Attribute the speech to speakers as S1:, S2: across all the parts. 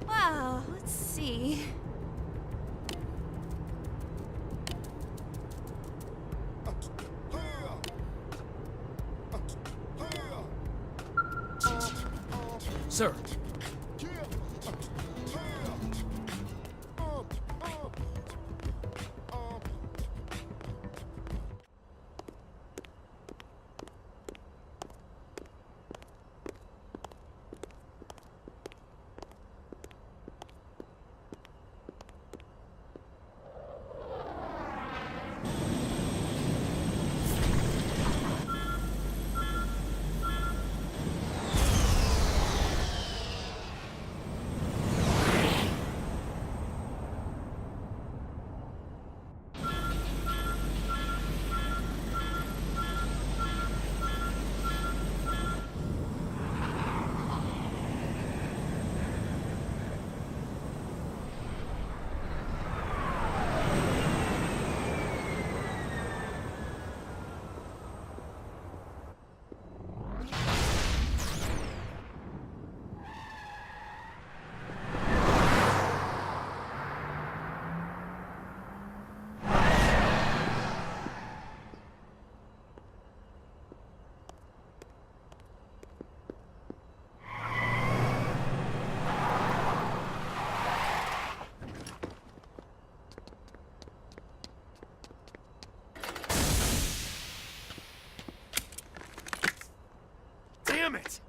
S1: Wow, let's see.
S2: Sir. Damn it!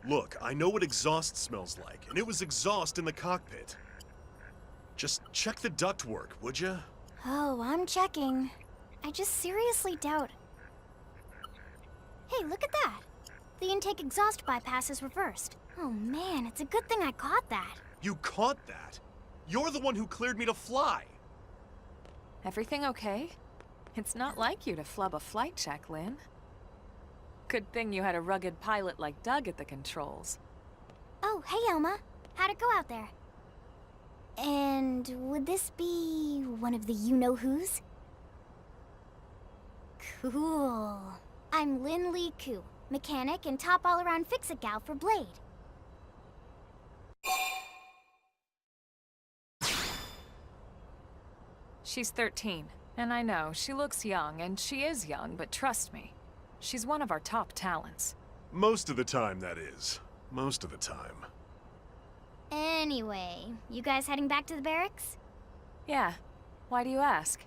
S3: Look, I know what exhaust smells like, and it was exhaust in the cockpit. Just check the ductwork, would ya?
S4: Oh, I'm checking. I just seriously doubt... Hey, look at that! The intake exhaust bypass is reversed. Oh man, it's a good thing I caught that.
S3: You caught that? You're the one who cleared me to fly!
S1: Everything okay? It's not like you to flub a flight check, Lynn. Good thing you had a rugged pilot like Doug at the controls.
S4: Oh, hey Elma. How'd it go out there? And would this be one of the you-know-whos? Cool. I'm Lynn Lee Koo, mechanic and top all-around fix-it gal for Blade.
S1: She's 13, and I know, she looks young, and she is young, but trust me, she's one of our top talents.
S3: Most of the time, that is. Most of the time.
S4: Anyway, you guys heading back to the barracks?
S1: Yeah. Why do you ask?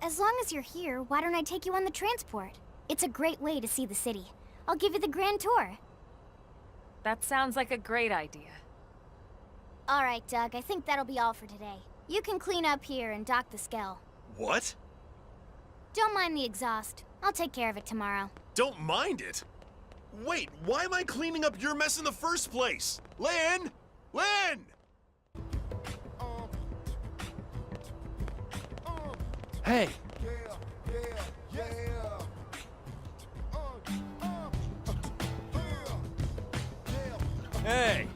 S4: As long as you're here, why don't I take you on the transport? It's a great way to see the city. I'll give you the grand tour.
S1: That sounds like a great idea.
S4: All right, Doug, I think that'll be all for today. You can clean up here and dock the skell.
S3: What?
S4: Don't mind the exhaust. I'll take care of it tomorrow.
S3: Don't mind it? Wait, why am I cleaning up your mess in the first place? Lynn! Lynn!
S2: Hey! Hey!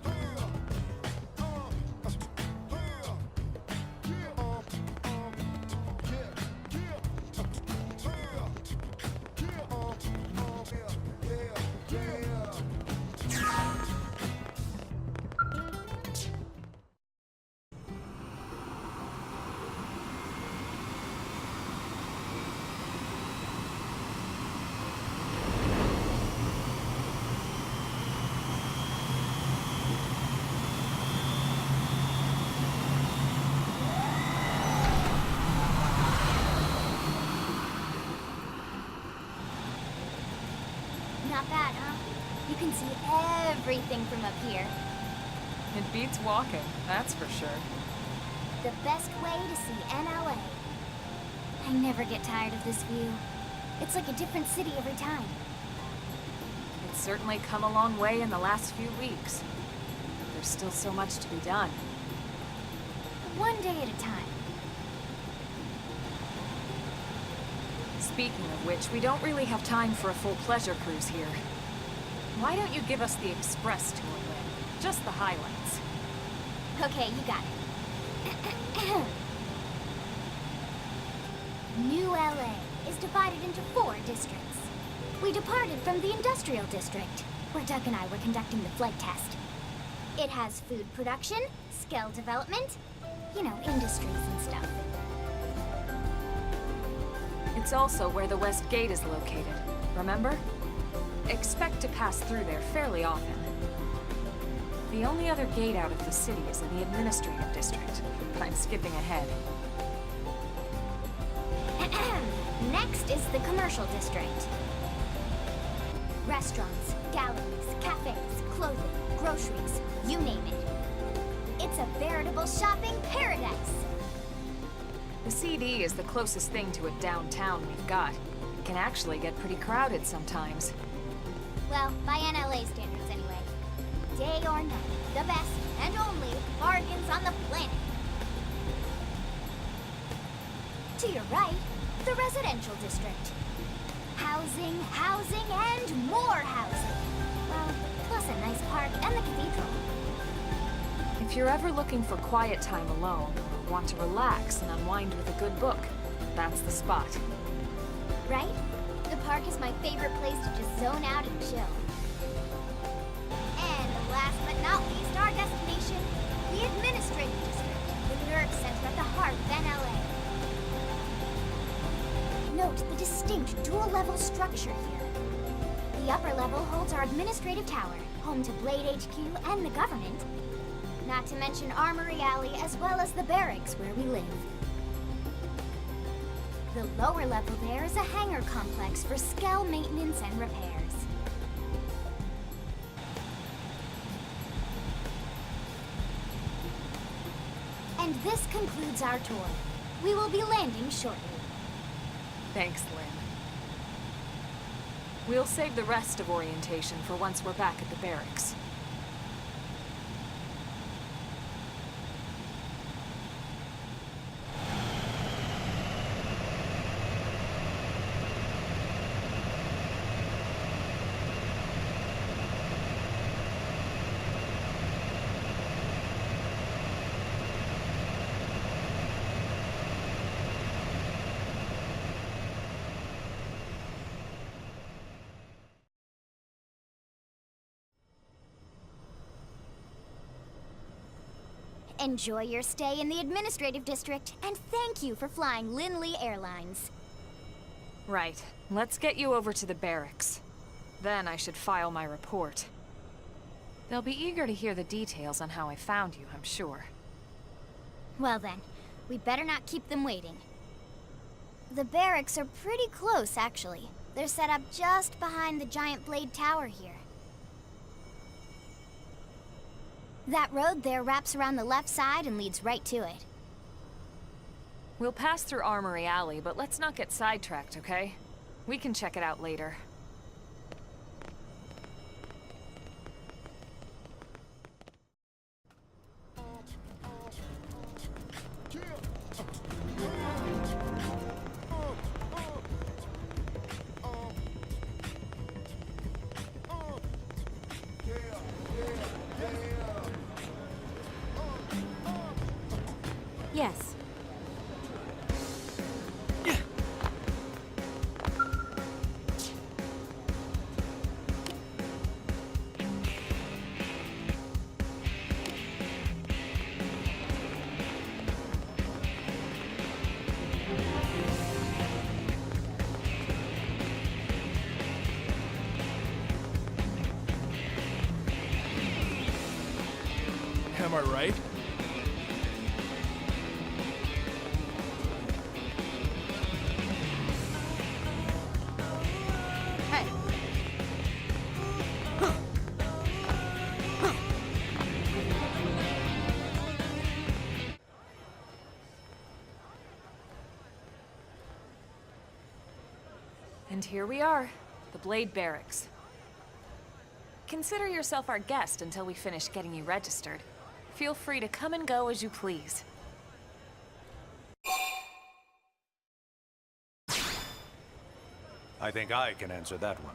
S4: Not bad, huh? You can see everything from up here.
S1: It beats walking, that's for sure.
S4: The best way to see NLA. I never get tired of this view. It's like a different city every time.
S1: It's certainly come a long way in the last few weeks. There's still so much to be done.
S4: One day at a time.
S1: Speaking of which, we don't really have time for a full pleasure cruise here. Why don't you give us the express tour, Lynn? Just the highlights.
S4: Okay, you got it. New LA is divided into 4 districts. We departed from the industrial district, where Doug and I were conducting the flight test. It has food production, skell development, you know, industries and stuff.
S1: It's also where the West Gate is located, remember? Expect to pass through there fairly often. The only other gate out of the city is in the administrative district. I'm skipping ahead.
S4: Next is the commercial district. Restaurants, galleries, cafes, clothing, groceries, you name it. It's a veritable shopping paradise.
S1: The CD is the closest thing to a downtown we've got. It can actually get pretty crowded sometimes.
S4: Well, by NLA standards anyway. Day or night, the best and only bargains on the planet. To your right, the residential district. Housing, housing, and more housing. Well, plus a nice park and the cathedral.
S1: If you're ever looking for quiet time alone, or want to relax and unwind with a good book, that's the spot.
S4: Right? The park is my favorite place to just zone out and chill. And last but not least, our destination, the administrative district, the nerve center at the heart of NLA. Note the distinct dual-level structure here. The upper level holds our administrative tower, home to Blade HQ and the government. Not to mention Armory Alley as well as the barracks where we live. The lower level there is a hangar complex for skell maintenance and repairs. And this concludes our tour. We will be landing shortly.
S1: Thanks, Lynn. We'll save the rest of orientation for once we're back at the barracks.
S4: Enjoy your stay in the administrative district, and thank you for flying Lindley Airlines.
S1: Right. Let's get you over to the barracks. Then I should file my report. They'll be eager to hear the details on how I found you, I'm sure.
S4: Well then, we better not keep them waiting. The barracks are pretty close, actually. They're set up just behind the giant blade tower here. That road there wraps around the left side and leads right to it.
S1: We'll pass through Armory Alley, but let's not get sidetracked, okay? We can check it out later.
S5: Yes.
S2: Am I right?
S5: Hey.
S1: And here we are, the Blade Barracks. Consider yourself our guest until we finish getting you registered. Feel free to come and go as you please.
S5: I think I can answer that one.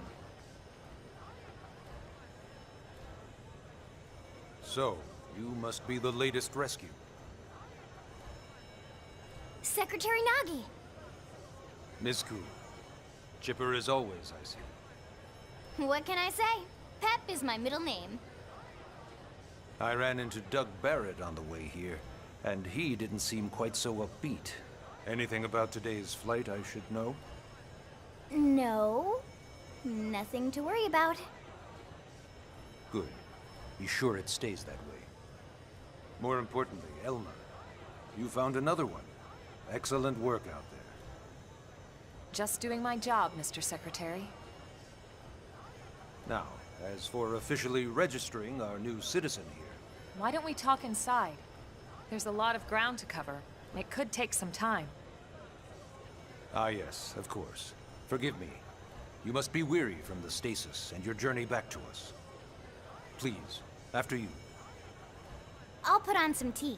S5: So, you must be the latest rescue.
S4: Secretary Nagi.
S5: Miss Ku. Chipper as always, I see.
S4: What can I say? Pep is my middle name.
S5: I ran into Doug Barrett on the way here, and he didn't seem quite so upbeat. Anything about today's flight I should know?
S4: No. Nothing to worry about.
S5: Good. Be sure it stays that way. More importantly, Elma, you found another one. Excellent work out there.
S1: Just doing my job, Mr. Secretary.
S5: Now, as for officially registering our new citizen here...
S1: Why don't we talk inside? There's a lot of ground to cover. It could take some time.
S5: Ah yes, of course. Forgive me. You must be weary from the stasis and your journey back to us. Please, after you.
S4: I'll put on some tea.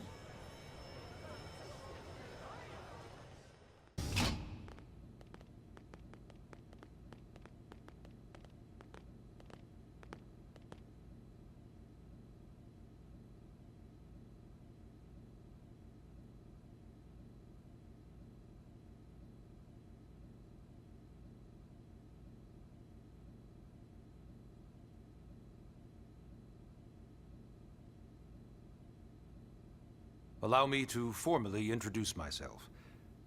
S5: Allow me to formally introduce myself.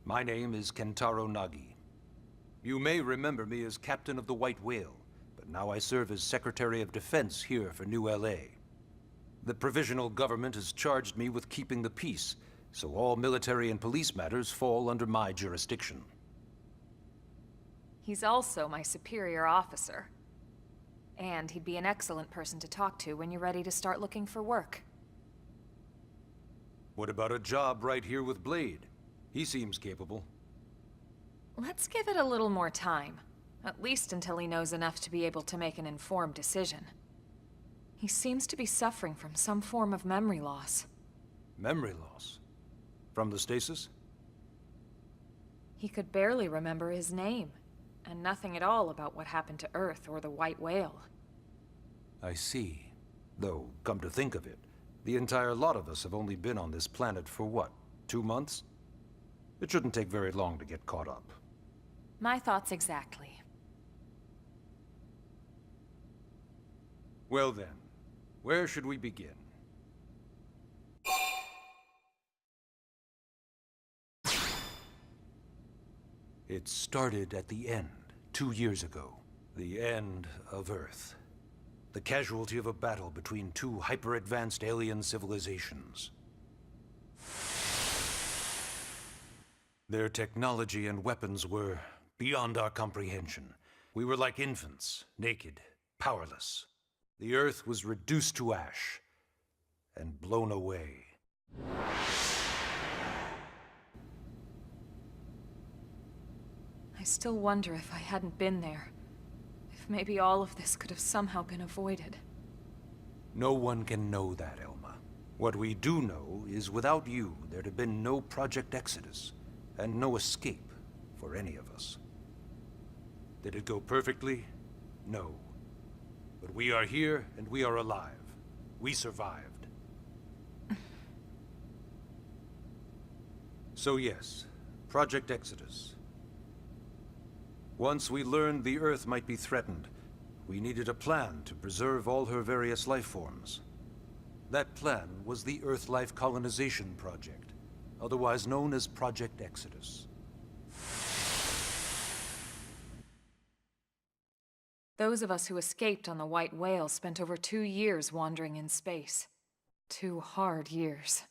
S5: My name is Kentaro Nagi. You may remember me as Captain of the White Whale, but now I serve as Secretary of Defense here for New LA. The provisional government has charged me with keeping the peace, so all military and police matters fall under my jurisdiction.
S1: He's also my superior officer. And he'd be an excellent person to talk to when you're ready to start looking for work.
S5: What about a job right here with Blade? He seems capable.
S1: Let's give it a little more time. At least until he knows enough to be able to make an informed decision. He seems to be suffering from some form of memory loss.
S5: Memory loss? From the stasis?
S1: He could barely remember his name, and nothing at all about what happened to Earth or the White Whale.
S5: I see. Though, come to think of it, the entire lot of us have only been on this planet for what, 2 months? It shouldn't take very long to get caught up.
S1: My thoughts exactly.
S5: Well then, where should we begin? It started at the end, 2 years ago. The end of Earth. The casualty of a battle between two hyper-advanced alien civilizations. Their technology and weapons were beyond our comprehension. We were like infants, naked, powerless. The Earth was reduced to ash and blown away.
S1: I still wonder if I hadn't been there. If maybe all of this could have somehow been avoided.
S5: No one can know that, Elma. What we do know is without you, there'd have been no Project Exodus, and no escape for any of us. Did it go perfectly? No. But we are here, and we are alive. We survived. So yes, Project Exodus. Once we learned the Earth might be threatened, we needed a plan to preserve all her various life forms. That plan was the Earth Life Colonization Project, otherwise known as Project Exodus.
S1: Those of us who escaped on the White Whale spent over 2 years wandering in space. 2 hard years.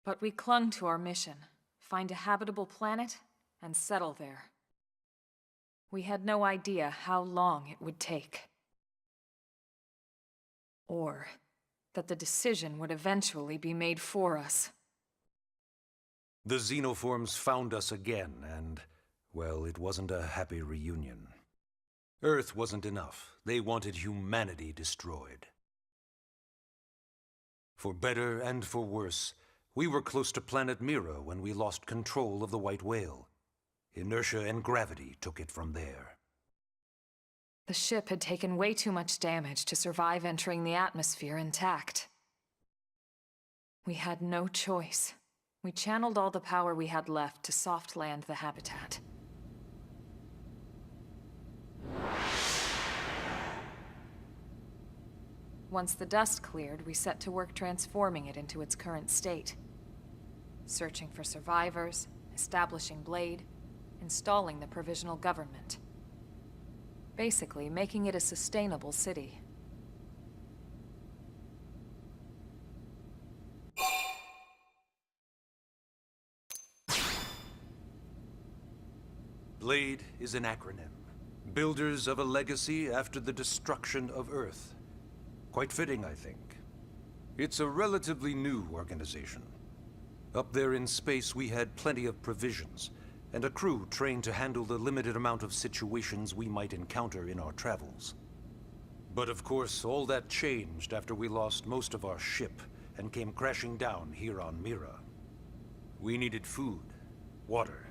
S1: But we clung to our mission, find a habitable planet and settle there. We had no idea how long it would take. Or that the decision would eventually be made for us.
S5: The xenoforms found us again, and, Well, it wasn't a happy reunion. Earth wasn't enough. They wanted humanity destroyed. For better and for worse, we were close to planet Mira when we lost control of the White Whale. Inertia and gravity took it from there.
S1: The ship had taken way too much damage to survive entering the atmosphere intact. We had no choice. We channeled all the power we had left to soft land the habitat. Once the dust cleared, we set to work transforming it into its current state. Searching for survivors, establishing Blade, installing the provisional government. Basically, making it a sustainable city.
S5: Blade is an acronym. Builders of a legacy after the destruction of Earth. Quite fitting, I think. It's a relatively new organization. Up there in space, we had plenty of provisions, and a crew trained to handle the limited amount of situations we might encounter in our travels. But of course, all that changed after we lost most of our ship and came crashing down here on Mira. We needed food, water,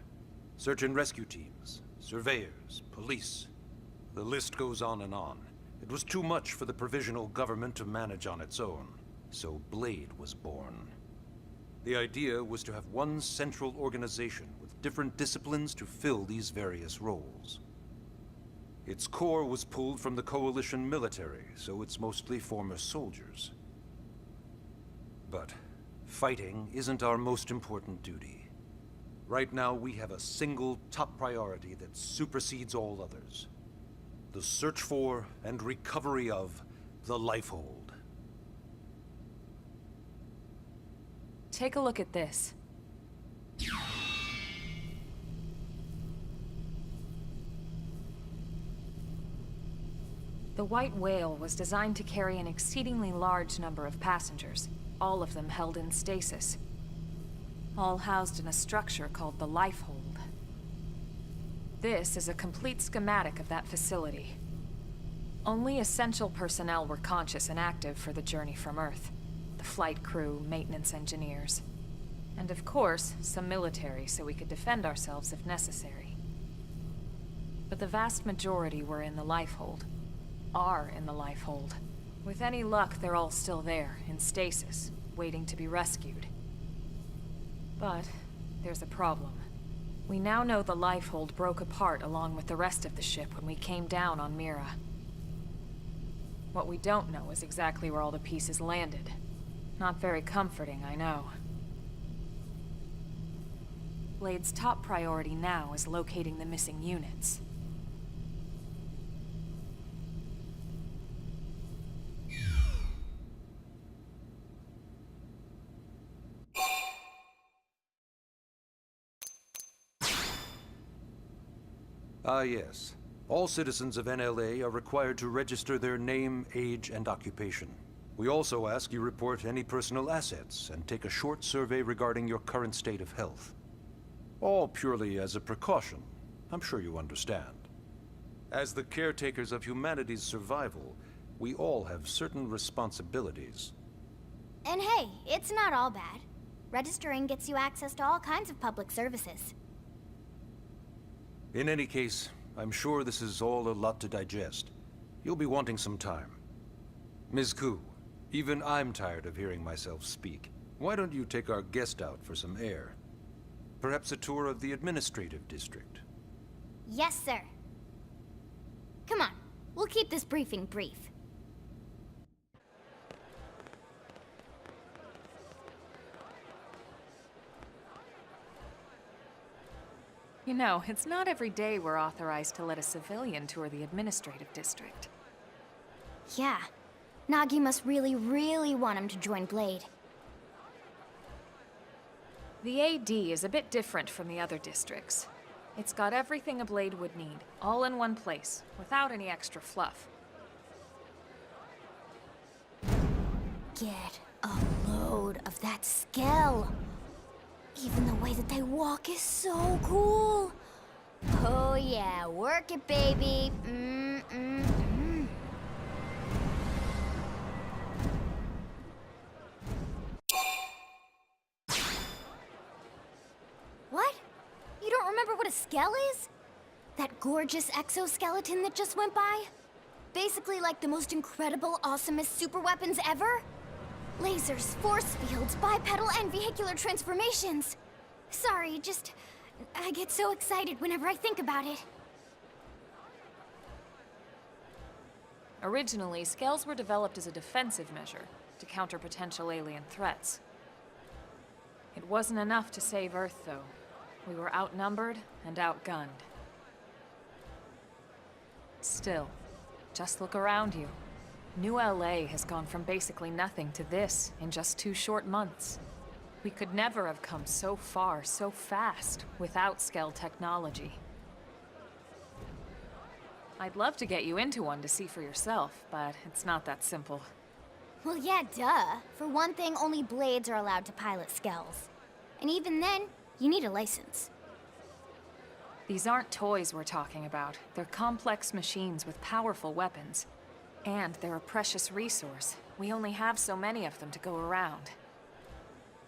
S5: search and rescue teams, surveyors, police. The list goes on and on. It was too much for the provisional government to manage on its own, so Blade was born. The idea was to have one central organization with different disciplines to fill these various roles. Its core was pulled from the Coalition military, so it's mostly former soldiers. But fighting isn't our most important duty. Right now, we have a single top priority that supersedes all others. The search for and recovery of the Lifehold.
S1: Take a look at this. The White Whale was designed to carry an exceedingly large number of passengers, all of them held in stasis. All housed in a structure called the Lifehold. This is a complete schematic of that facility. Only essential personnel were conscious and active for the journey from Earth. The flight crew, maintenance engineers. And of course, some military so we could defend ourselves if necessary. But the vast majority were in the Lifehold. Are in the Lifehold. With any luck, they're all still there, in stasis, waiting to be rescued. But there's a problem. We now know the Lifehold broke apart along with the rest of the ship when we came down on Mira. What we don't know is exactly where all the pieces landed. Not very comforting, I know. Blade's top priority now is locating the missing units.
S5: Ah, yes. All citizens of NLA are required to register their name, age, and occupation. We also ask you report any personal assets and take a short survey regarding your current state of health. All purely as a precaution. I'm sure you understand. As the caretakers of humanity's survival, we all have certain responsibilities.
S4: And hey, it's not all bad. Registering gets you access to all kinds of public services.
S5: In any case, I'm sure this is all a lot to digest. You'll be wanting some time. Ms. Koo, even I'm tired of hearing myself speak. Why don't you take our guest out for some air? Perhaps a tour of the administrative district.
S4: Yes, sir. Come on, we'll keep this briefing brief.
S1: You know, it's not every day we're authorized to let a civilian tour the administrative district.
S4: Yeah. Nagi must really, really want him to join Blade.
S1: The AD is a bit different from the other districts. It's got everything a Blade would need, all in one place, without any extra fluff.
S4: Get a load of that skell. Even the way that they walk is so cool. Oh yeah, work it, baby. What? You don't remember what a skell is? That gorgeous exoskeleton that just went by? Basically like the most incredible, awesomest super weapons ever? Lasers, force fields, bipedal and vehicular transformations. Sorry, I get so excited whenever I think about it.
S1: Originally, skells were developed as a defensive measure to counter potential alien threats. It wasn't enough to save Earth, though. We were outnumbered and outgunned. Still, just look around you. New LA has gone from basically nothing to this in just 2 short months. We could never have come so far, so fast, without skell technology. I'd love to get you into one to see for yourself, but it's not that simple.
S4: Well, yeah, duh. For one thing, only blades are allowed to pilot skells. And even then, you need a license.
S1: These aren't toys we're talking about. They're complex machines with powerful weapons. And they're a precious resource. We only have so many of them to go around.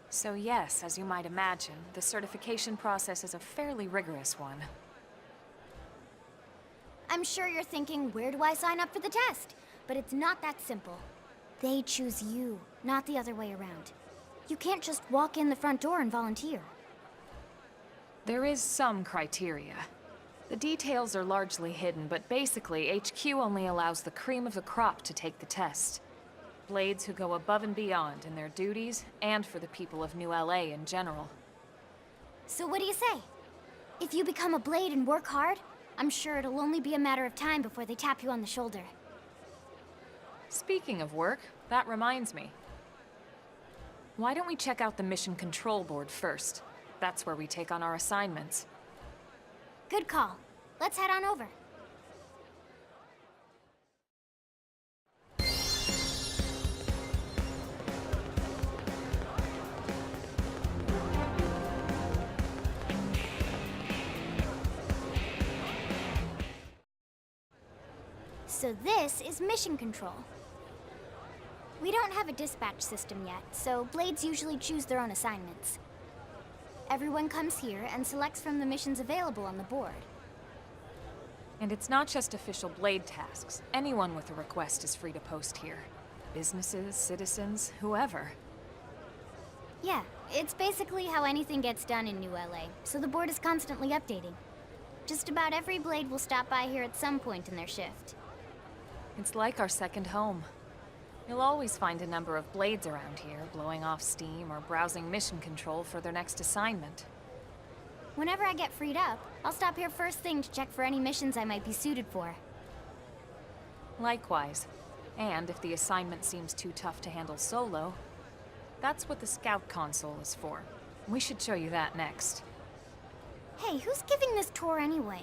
S1: So yes, as you might imagine, the certification process is a fairly rigorous one.
S4: I'm sure you're thinking, where do I sign up for the test? But it's not that simple. They choose you, not the other way around. You can't just walk in the front door and volunteer.
S1: There is some criteria. The details are largely hidden, but basically, HQ only allows the cream of the crop to take the test. Blades who go above and beyond in their duties, and for the people of New LA in general.
S4: So what do you say? If you become a blade and work hard, I'm sure it'll only be a matter of time before they tap you on the shoulder.
S1: Speaking of work, that reminds me. Why don't we check out the mission control board first? That's where we take on our assignments.
S4: Good call. Let's head on over. So this is mission control. We don't have a dispatch system yet, so blades usually choose their own assignments. Everyone comes here and selects from the missions available on the board.
S1: And it's not just official blade tasks. Anyone with a request is free to post here. Businesses, citizens, whoever.
S4: Yeah, it's basically how anything gets done in New LA, so the board is constantly updating. Just about every blade will stop by here at some point in their shift.
S1: It's like our second home. You'll always find a number of blades around here, blowing off steam or browsing mission control for their next assignment.
S4: Whenever I get freed up, I'll stop here first thing to check for any missions I might be suited for.
S1: Likewise. And if the assignment seems too tough to handle solo, that's what the scout console is for. We should show you that next.
S4: Hey, who's giving this tour anyway?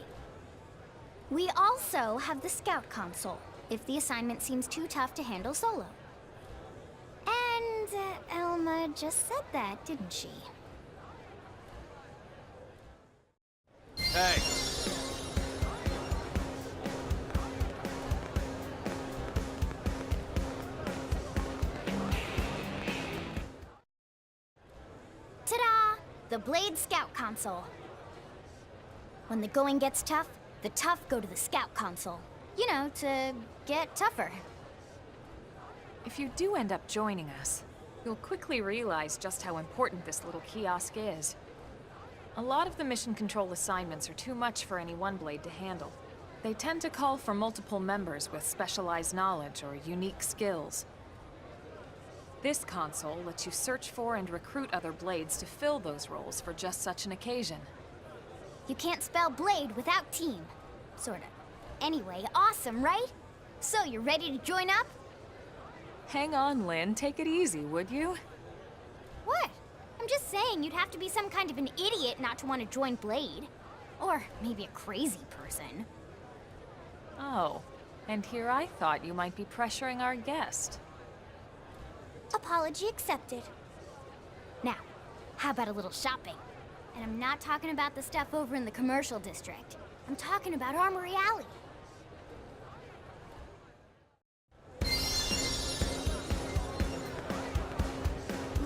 S4: We also have the scout console, if the assignment seems too tough to handle solo. And Elma just said that, didn't she?
S2: Hey!
S4: Ta-da! The Blade Scout Console. When the going gets tough, the tough go to the Scout Console. You know, to get tougher.
S1: If you do end up joining us, you'll quickly realize just how important this little kiosk is. A lot of the mission control assignments are too much for any one blade to handle. They tend to call for multiple members with specialized knowledge or unique skills. This console lets you search for and recruit other blades to fill those roles for just such an occasion.
S4: You can't spell blade without team. Sorta. Anyway, awesome, right? So, you ready to join up?
S1: Hang on, Lynn. Take it easy, would you?
S4: What? I'm just saying you'd have to be some kind of an idiot not to want to join Blade. Or maybe a crazy person.
S1: Oh, and here I thought you might be pressuring our guest.
S4: Apology accepted. Now, how about a little shopping? And I'm not talking about the stuff over in the commercial district. I'm talking about Armory Alley.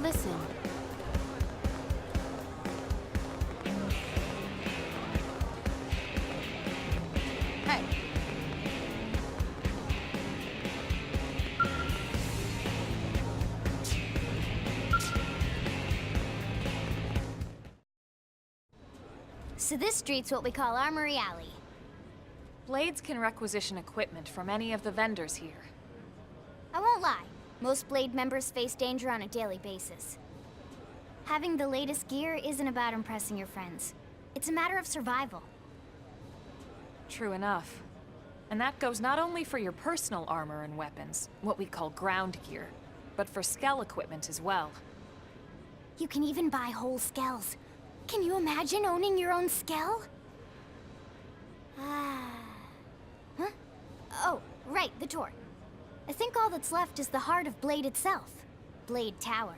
S4: Listen. Hey. So this street's what we call Armory Alley.
S1: Blades can requisition equipment from any of the vendors here.
S4: I won't lie, most Blade members face danger on a daily basis. Having the latest gear isn't about impressing your friends. It's a matter of survival.
S1: True enough. And that goes not only for your personal armor and weapons, what we call ground gear, but for skell equipment as well.
S4: You can even buy whole skells. Can you imagine owning your own skell? Huh? Oh, right, the tour. I think all that's left is the heart of Blade itself. Blade Tower.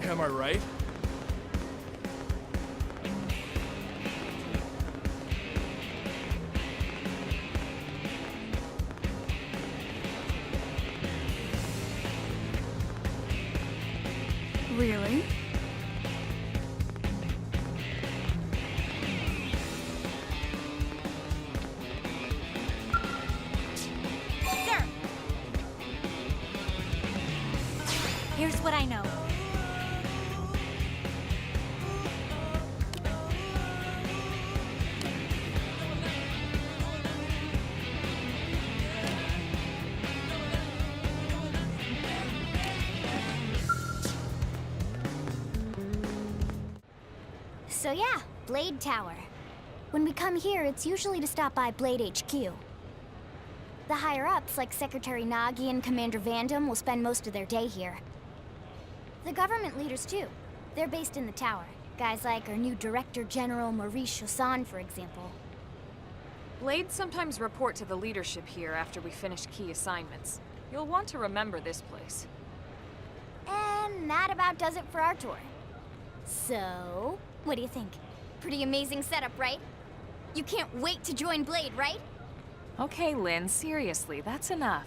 S2: Am I right?
S6: Really?
S4: Sir! Here's what I know. So yeah, Blade Tower. When we come here, it's usually to stop by Blade HQ. The higher-ups, like Secretary Nagi and Commander Vandam, will spend most of their day here. The government leaders, too. They're based in the tower. Guys like our new Director General Maurice Chassan, for example.
S1: Blades sometimes report to the leadership here after we finish key assignments. You'll want to remember this place.
S4: And that about does it for our tour. So, what do you think? Pretty amazing setup, right? You can't wait to join Blade, right?
S1: Okay, Lynn, seriously, that's enough.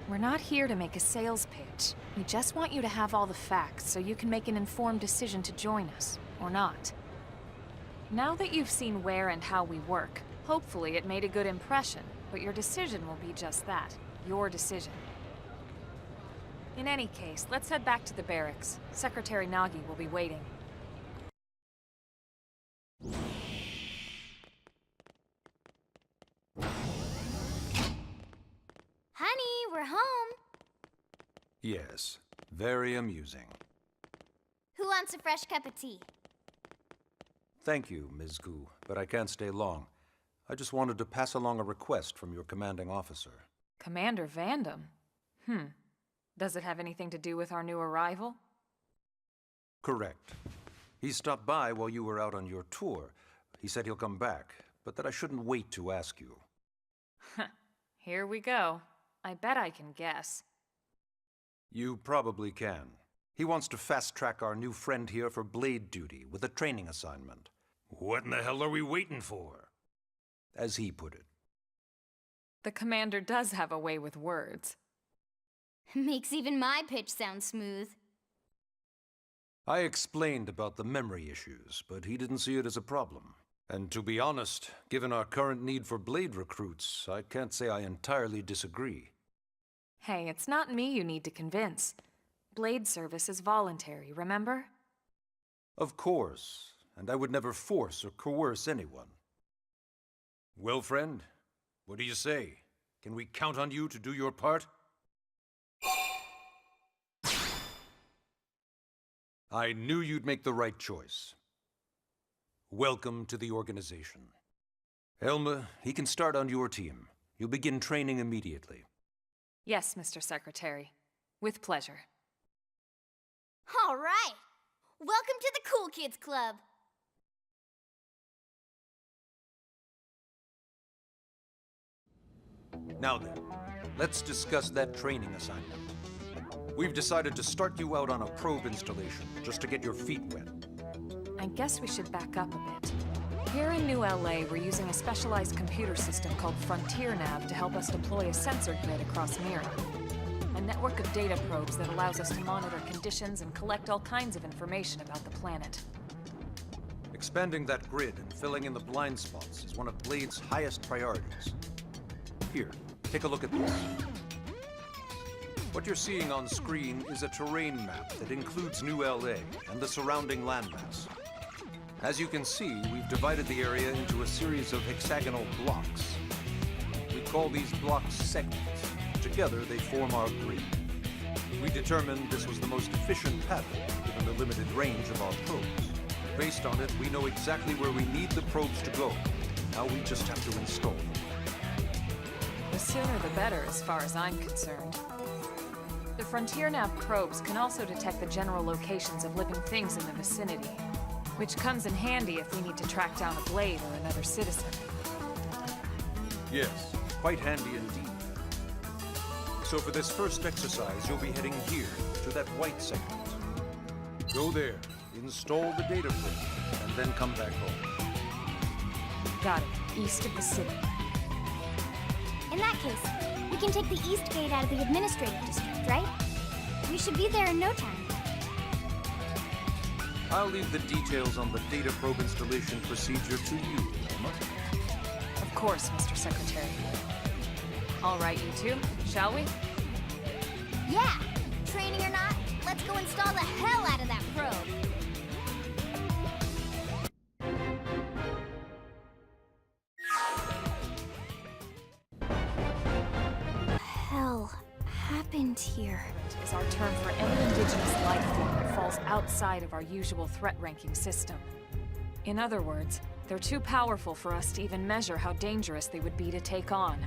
S1: We're not here to make a sales pitch. We just want you to have all the facts so you can make an informed decision to join us, or not. Now that you've seen where and how we work, hopefully it made a good impression, but your decision will be just that, your decision. In any case, let's head back to the barracks. Secretary Nagi will be waiting.
S4: Honey, we're home.
S5: Yes, very amusing.
S4: Who wants a fresh cup of tea?
S5: Thank you, Ms. Gu, but I can't stay long. I just wanted to pass along a request from your commanding officer.
S1: Commander Vandam? Does it have anything to do with our new arrival?
S5: Correct. He stopped by while you were out on your tour. He said he'll come back, but that I shouldn't wait to ask you.
S1: Here we go. I bet I can guess.
S5: You probably can. He wants to fast-track our new friend here for Blade duty with a training assignment. What in the hell are we waiting for? As he put it.
S1: The commander does have a way with words.
S4: Makes even my pitch sound smooth.
S5: I explained about the memory issues, but he didn't see it as a problem. And to be honest, given our current need for Blade recruits, I can't say I entirely disagree.
S1: Hey, it's not me you need to convince. Blade service is voluntary, remember?
S5: Of course, and I would never force or coerce anyone. Well, friend, what do you say? Can we count on you to do your part? I knew you'd make the right choice. Welcome to the organization. Elma, he can start on your team. You'll begin training immediately.
S1: Yes, Mr. Secretary. With pleasure.
S4: All right. Welcome to the Cool Kids Club.
S5: Now then, let's discuss that training assignment. We've decided to start you out on a probe installation, just to get your feet wet.
S1: I guess we should back up a bit. Here in New LA, we're using a specialized computer system called Frontier Nav to help us deploy a sensor grid across Mira. A network of data probes that allows us to monitor conditions and collect all kinds of information about the planet.
S5: Expanding that grid and filling in the blind spots is one of Blade's highest priorities. Here, take a look at this. What you're seeing on screen is a terrain map that includes New LA and the surrounding landmass. As you can see, we've divided the area into a series of hexagonal blocks. We call these blocks segments. Together, they form our grid. We determined this was the most efficient pattern, given the limited range of our probes. Based on it, we know exactly where we need the probes to go. Now we just have to install them.
S1: The sooner the better, as far as I'm concerned. The Frontier Nav probes can also detect the general locations of living things in the vicinity, which comes in handy if we need to track down a Blade or another citizen.
S5: Yes, quite handy indeed. So for this first exercise, you'll be heading here, to that white segment. Go there, install the data grid, and then come back home.
S1: Got it. East of the city.
S4: In that case, we can take the east gate out of the administrative district, right? We should be there in no time.
S5: I'll leave the details on the data probe installation procedure to you, Emma.
S1: Of course, Mr. Secretary. All right, you two, shall we?
S4: Yeah! Training or not, let's go install the hell out of that probe! Hell happened here?
S1: Is our term for any indigenous life form that falls outside of our usual threat ranking system. In other words, they're too powerful for us to even measure how dangerous they would be to take on.